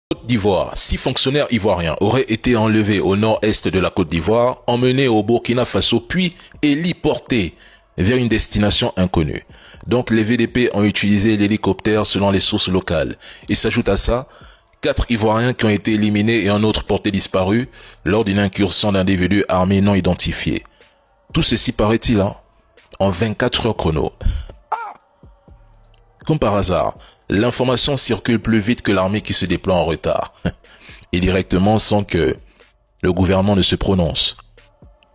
Côte d'Ivoire, 6 fonctionnaires ivoiriens auraient été enlevés au nord-est de la Côte d'Ivoire, emmenés au Burkina Faso, puis héliportés vers une destination inconnue. Donc les VDP ont utilisé l'hélicoptère selon les sources locales. Et s'ajoute à ça 4 Ivoiriens qui ont été éliminés et un autre porté disparu lors d'une incursion d'individus armés non identifiés. Tout ceci paraît-il en 24 heures chrono. Comme par hasard, l'information circule plus vite que l'armée qui se déploie en retard. Et directement sans que le gouvernement ne se prononce.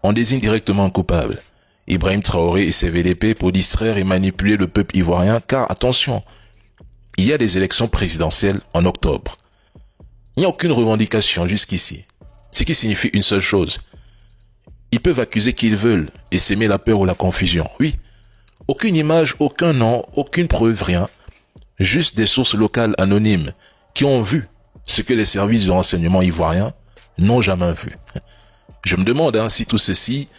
On désigne directement un coupable, Ibrahim Traoré et ses VDP, pour distraire et manipuler le peuple ivoirien, car attention, il y a des élections présidentielles en octobre. Il n'y a aucune revendication jusqu'ici, ce qui signifie une seule chose. Ils peuvent accuser qui ils veulent et s'aimer la peur ou la confusion, oui. Aucune image, aucun nom, aucune preuve, rien. Juste des sources locales anonymes qui ont vu ce que les services de renseignement ivoiriens n'ont jamais vu. Je me demande si tout ceci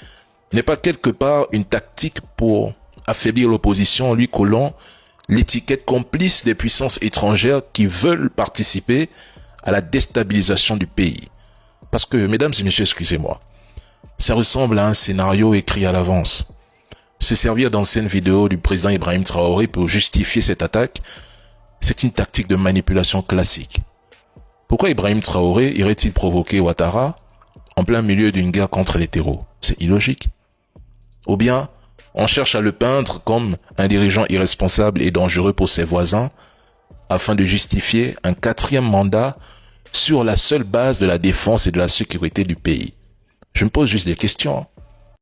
n'est pas quelque part une tactique pour affaiblir l'opposition en lui collant l'étiquette complice des puissances étrangères qui veulent participer à la déstabilisation du pays. Parce que, mesdames et messieurs, excusez-moi, ça ressemble à un scénario écrit à l'avance. Se servir d'anciennes vidéos du président Ibrahim Traoré pour justifier cette attaque, c'est une tactique de manipulation classique. Pourquoi Ibrahim Traoré irait-il provoquer Ouattara en plein milieu d'une guerre contre les terreaux? C'est illogique. Ou bien, on cherche à le peindre comme un dirigeant irresponsable et dangereux pour ses voisins afin de justifier un 4e mandat sur la seule base de la défense et de la sécurité du pays. Je me pose juste des questions.